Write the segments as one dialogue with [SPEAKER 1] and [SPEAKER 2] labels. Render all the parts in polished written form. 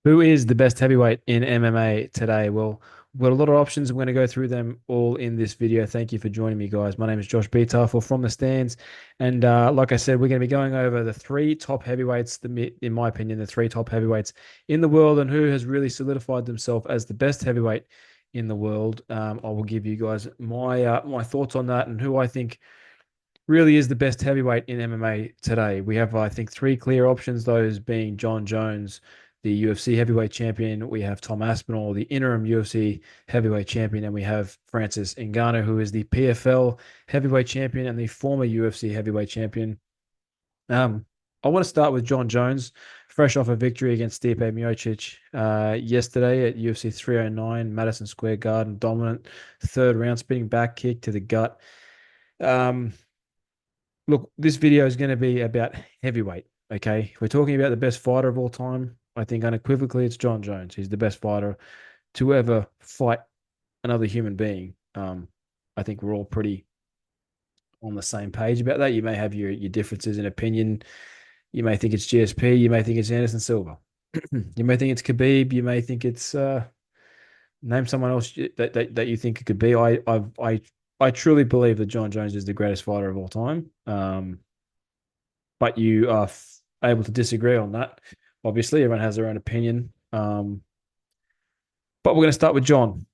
[SPEAKER 1] Who is the best heavyweight in MMA today? Well, we've got a lot of options. We're going to go through them all in this video. Thank you for joining me, guys. My name is Josh Betar for From the Stands. And like I said, we're going to be going over the three top heavyweights, in my opinion, the three top heavyweights in the world and who has really solidified themselves as the best heavyweight in the world. I will give you guys my thoughts on that and who I think really is the best heavyweight in MMA today. We have, I think, three clear options, those being Jon Jones, the UFC heavyweight champion. We have Tom Aspinall, the interim UFC heavyweight champion. And we have Francis Ngannou, who is the PFL heavyweight champion and the former UFC heavyweight champion. Um, I want to start with Jon Jones, fresh off a victory against Stipe Miocic yesterday at UFC 309, Madison Square Garden, dominant third round spinning back kick to the gut. Um, Look, this video is going to be about heavyweight. Okay. If we're talking about the best fighter of all time, I think unequivocally it's Jon Jones. He's the best fighter to ever fight another human being. I think we're all pretty on the same page about that. You may have your differences in opinion. You may think it's GSP. You may think it's Anderson Silva. You may think it's Khabib. You may think it's name someone else that you think it could be. I truly believe that Jon Jones is the greatest fighter of all time. But you are able to disagree on that. Obviously, everyone has their own opinion. But we're going to start with Jon.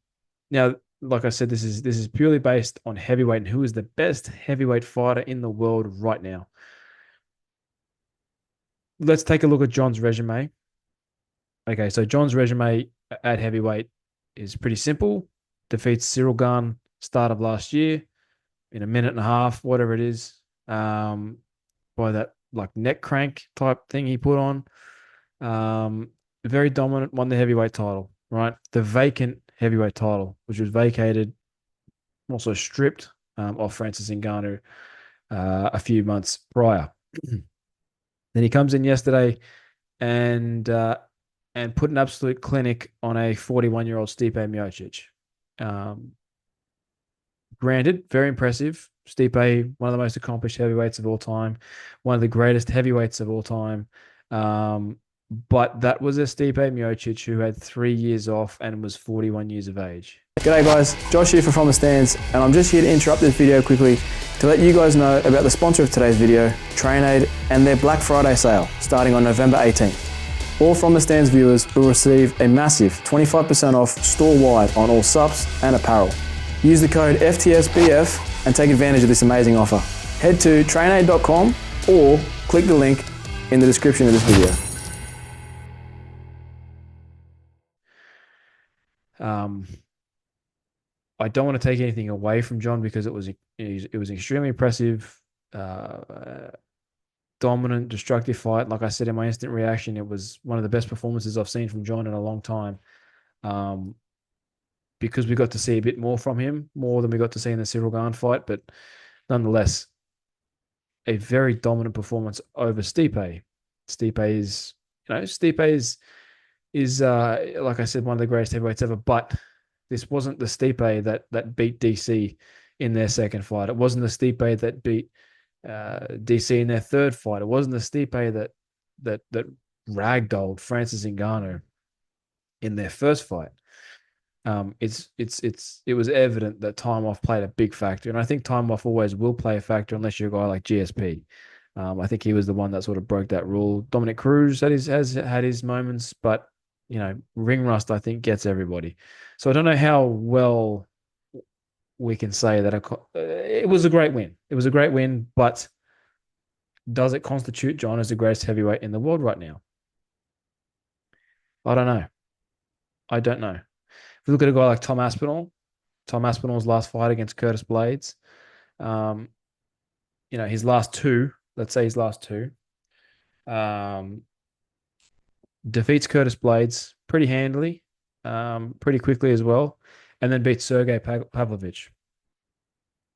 [SPEAKER 1] Now, like I said, this is purely based on heavyweight and who is the best heavyweight fighter in the world right now. Let's take a look at Jon's resume. Okay, so Jon's resume at heavyweight is pretty simple. Defeats Cyril Gane start of last year in a minute and a half, whatever it is, by that like neck crank type thing he put on. Very dominant, won the heavyweight title, right? The vacant heavyweight title, which was vacated, also stripped off Francis Ngannou a few months prior. Then he comes in yesterday and put an absolute clinic on a 41-year-old Stipe Miocic. Um, Granted, very impressive. Stipe, one of the most accomplished heavyweights of all time, one of the greatest heavyweights of all time. But that was a Stipe Miocic who had 3 years off and was 41 years of age.
[SPEAKER 2] G'day guys, Josh here From the Stands, and I'm just here to interrupt this video quickly to let you guys know about the sponsor of today's video, TrainAid, and their Black Friday sale starting on November 18th. All From the Stands viewers will receive a massive 25% off store-wide on all subs and apparel. Use the code FTSBF and take advantage of this amazing offer. Head to trainaid.com or click the link in the description of this video.
[SPEAKER 1] I don't want to take anything away from Jon because it was extremely impressive, dominant, destructive fight. Like I said in my instant reaction, it was one of the best performances I've seen from Jon in a long time. Because we got to see a bit more from him, more than we got to see in the Cyril Gane fight, but nonetheless, a very dominant performance over Stipe. Stipe is like I said, one of the greatest heavyweights ever, but this wasn't the Stipe that beat DC in their second fight. It wasn't the Stipe that beat DC in their third fight. It wasn't the Stipe that ragdolled Francis Ngannou in their first fight. It was evident that time off played a big factor, and I think time off always will play a factor unless you're a guy like GSP. I think he was the one that sort of broke that rule. Dominic Cruz has had his moments, but ring rust I think gets everybody. So I don't know how well we can say that it was a great win. It was a great win, but does it constitute Jon as the greatest heavyweight in the world right now? I don't know. I don't know. If we look at a guy like Tom Aspinall's last fight against Curtis Blades, um, his last two, let's say his last two, um, defeats Curtis Blades pretty handily, pretty quickly as well, and then beats Sergey Pavlovich.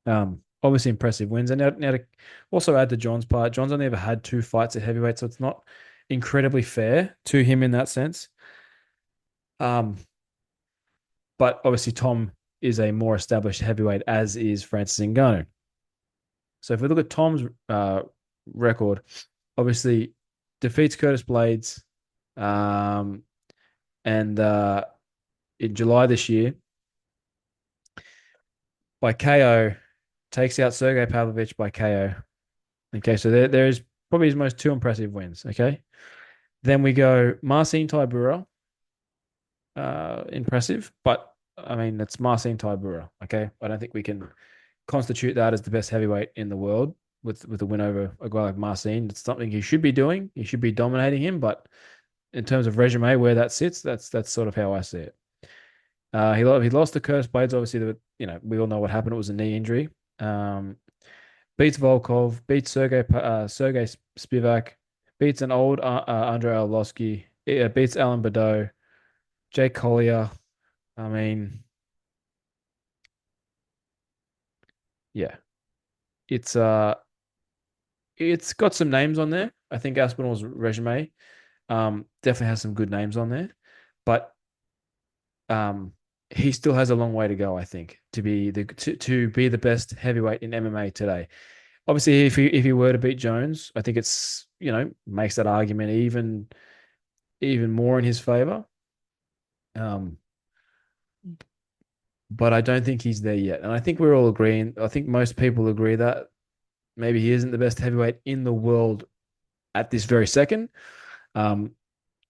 [SPEAKER 1] Obviously impressive wins. And now to also add to Jon's part, Jon's only ever had two fights at heavyweight, so it's not incredibly fair to him in that sense. But obviously Tom is a more established heavyweight, as is Francis Ngannou. So if we look at Tom's record, obviously defeats Curtis Blades, And in July this year, by KO, takes out Sergey Pavlovich by KO. Okay, so there's probably his most two impressive wins. Okay, then we go Marcin Tybura, impressive, but I mean it's Marcin Tybura. Okay, I don't think we can constitute that as the best heavyweight in the world with a win over a guy like Marcin. It's something he should be doing. He should be dominating him, but in terms of resume, where that sits, that's sort of how I see it. He lost to Curtis Blades. Obviously, we all know what happened. It was a knee injury. Um, Beats Volkov, beats Sergey Spivak, beats an old Andrei Arlovsky, beats Alan Badeau, Jake Collier. I mean, yeah, it's uh, it's got some names on there. I think Aspinall's resume definitely has some good names on there, but um, he still has a long way to go. I think to be the best heavyweight in MMA today. Obviously, if he were to beat Jones, I think it's makes that argument even more in his favor. Um, but I don't think he's there yet, and I think we're all agreeing. I think most people agree that maybe he isn't the best heavyweight in the world at this very second. Um,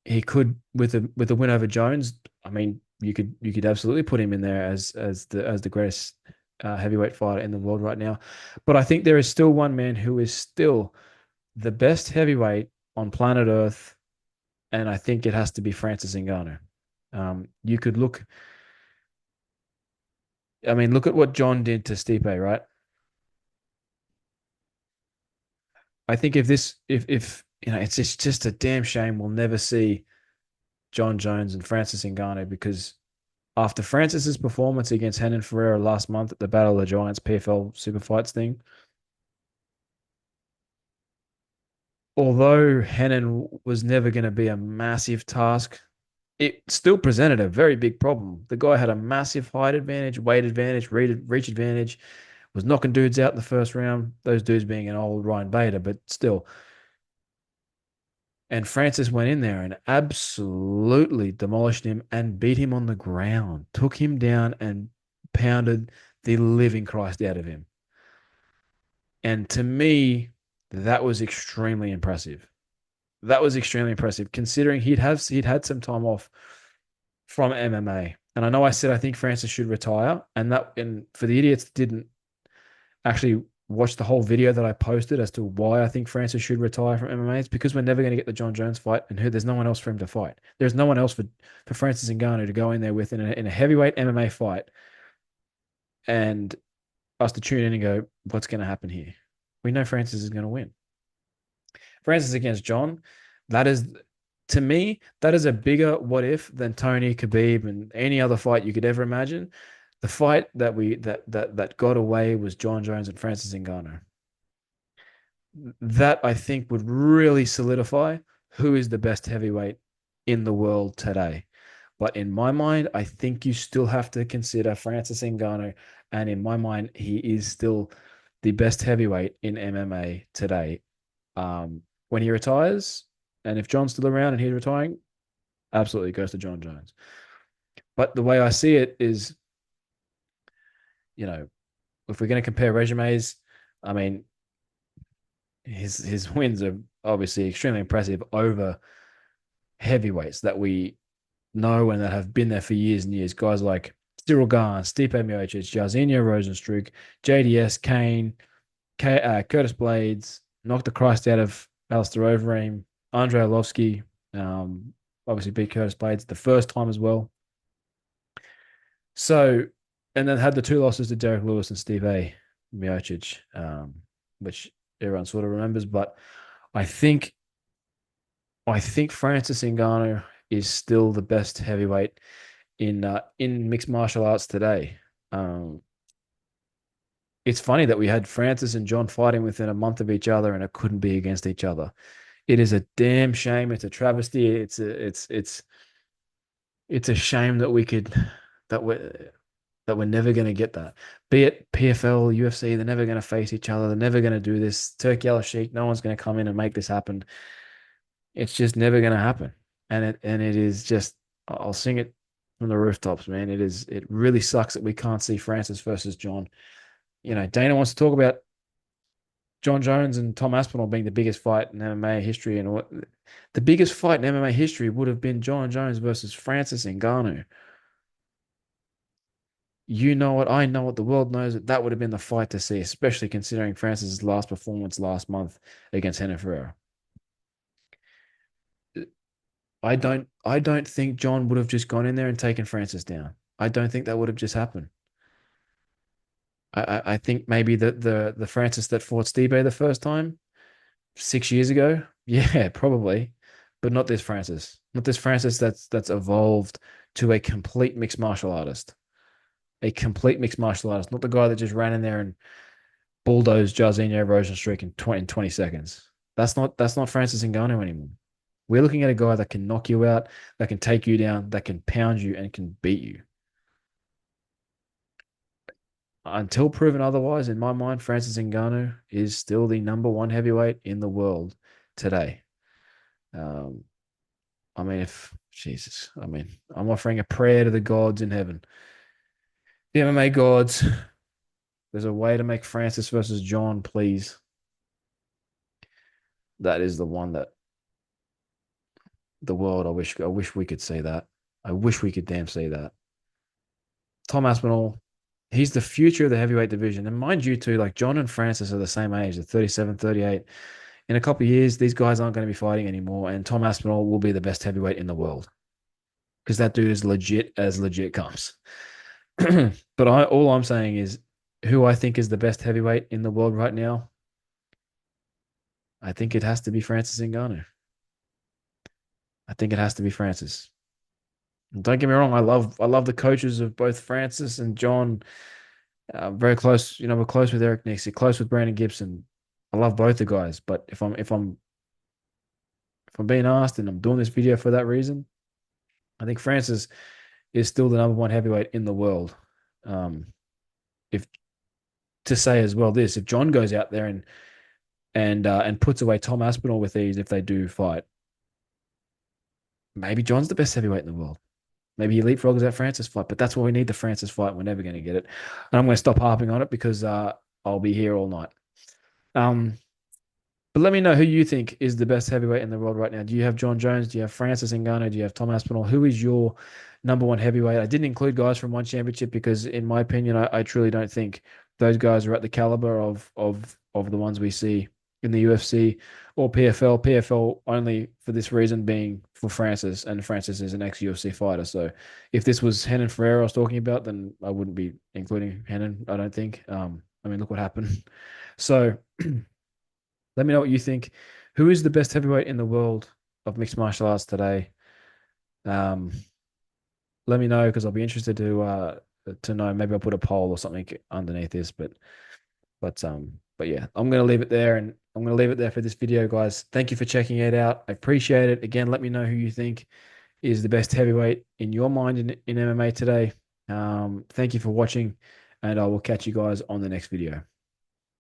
[SPEAKER 1] he could with a win over Jones. I mean, you could absolutely put him in there as the greatest heavyweight fighter in the world right now. But I think there is still one man who is still the best heavyweight on planet Earth, and I think it has to be Francis Ngannou. You could look. I mean, look at what John did to Stipe, right? I think if it's just a damn shame we'll never see Jon Jones and Francis Ngannou because after Francis's performance against Renan Ferreira last month at the Battle of the Giants PFL Super Fights thing, although Renan was never going to be a massive task, it still presented a very big problem. The guy had a massive height advantage, weight advantage, reach advantage, was knocking dudes out in the first round. Those dudes being an old Ryan Bader, but still. And Francis went in there and absolutely demolished him and beat him on the ground, took him down and pounded the living Christ out of him. And to me, that was extremely impressive. That was extremely impressive considering he'd had some time off from MMA. And I know I said I think Francis should retire, and for the idiots that didn't actually watch the whole video that I posted as to why I think Francis should retire from MMA, it's because we're never going to get the Jon Jones fight, and there's no one else for him to fight. There's no one else for Francis Ngannou to go in there with in a heavyweight MMA fight, and us to tune in and go, what's going to happen here? We know Francis is going to win. Francis against John, that is to me, that is a bigger what if than Tony, Khabib, and any other fight you could ever imagine. The fight that got away was Jon Jones and Francis Ngannou. That I think would really solidify who is the best heavyweight in the world today. But in my mind, I think you still have to consider Francis Ngannou, and in my mind, he is still the best heavyweight in MMA today. When he retires, and if John's still around and he's retiring, absolutely goes to Jon Jones. But the way I see it is, you know, if we're going to compare resumes, I mean, his wins are obviously extremely impressive over heavyweights that we know and that have been there for years and years. Guys like Cyril Gane, Stipe Miocic, Jairzinho Rozenstruik, JDS, Kane, Curtis Blades, knocked the Christ out of Alistair Overeem, Andrei Arlovsky, obviously beat Curtis Blades the first time as well. So, and then had the two losses to Derek Lewis and Stipe Miocic, which everyone sort of remembers. But I think I think Francis Ngannou is still the best heavyweight in mixed martial arts today. Um, it's funny that we had Francis and John fighting within a month of each other, and it couldn't be against each other. It is a damn shame. It's a travesty. It's a shame that we could that we that we're never going to get that. Be it PFL, UFC, they're never going to face each other. They're never going to do this. Turkey Al Sheikh, no one's going to come in and make this happen. It's just never going to happen. And it is just I'll sing it from the rooftops, man. It really sucks that we can't see Francis versus Jon. Dana wants to talk about Jon Jones and Tom Aspinall being the biggest fight in MMA history, and what the biggest fight in MMA history would have been Jon Jones versus Francis Ngannou. You know it, I know it, the world knows it. That would have been the fight to see, especially considering Francis's last performance last month against Renan Ferreira. I don't think Jon would have just gone in there and taken Francis down. I don't think that would have just happened. I think maybe the Francis that fought Stipe the first time 6 years ago, yeah, probably, but not this Francis. Not this Francis that's evolved to a complete mixed martial artist. A complete mixed martial artist, not the guy that just ran in there and bulldozed Jairzinho Rozenstruik in 20 seconds. That's not Francis Ngannou anymore. We're looking at a guy that can knock you out, that can take you down, that can pound you and can beat you. Until proven otherwise, in my mind, Francis Ngannou is still the number one heavyweight in the world today. Um, I mean, if Jesus, I mean, I'm offering a prayer to the gods in heaven. The MMA gods, there's a way to make Francis versus Jon, please. That is the one that the world. I wish we could see that. I wish we could damn see that. Tom Aspinall, he's the future of the heavyweight division. And mind you, too, like Jon and Francis are the same age, they're 37, 38. In a couple of years, these guys aren't going to be fighting anymore. And Tom Aspinall will be the best heavyweight in the world because that dude is legit as legit comes. But all I'm saying is who I think is the best heavyweight in the world right now. I think it has to be Francis Ngannou. I think it has to be Francis. Don't get me wrong. I love the coaches of both Francis and Jon. Very close. We're close with Eric Nixie, close with Brandon Gibson. I love both the guys, but if I'm being asked and I'm doing this video for that reason, I think Francis is still the number one heavyweight in the world. Um, if to say as well this, if Jon goes out there and puts away Tom Aspinall with these, if they do fight, maybe Jon's the best heavyweight in the world. Maybe he leapfrogs that Francis fight, but that's why we need the Francis fight. We're never going to get it. And I'm going to stop harping on it because I'll be here all night. Um, but let me know who you think is the best heavyweight in the world right now. Do you have Jon Jones? Do you have Francis Ngannou? Do you have Tom Aspinall? Who is your number one heavyweight? I didn't include guys from one championship because, in my opinion, I truly don't think those guys are at the caliber of the ones we see in the UFC or PFL. PFL only for this reason being for Francis, and Francis is an ex-UFC fighter. So if this was Renan Ferreira I was talking about, then I wouldn't be including Renan, I don't think. I mean, look what happened. So let me know what you think. Who is the best heavyweight in the world of mixed martial arts today? Um, Let me know because I'll be interested to know. Maybe I'll put a poll or something underneath this, but yeah, I'm gonna leave it there, and I'm gonna leave it there for this video, guys. Thank you for checking it out. I appreciate it. Again, let me know who you think is the best heavyweight in your mind in MMA today. Thank you for watching, and I will catch you guys on the next video.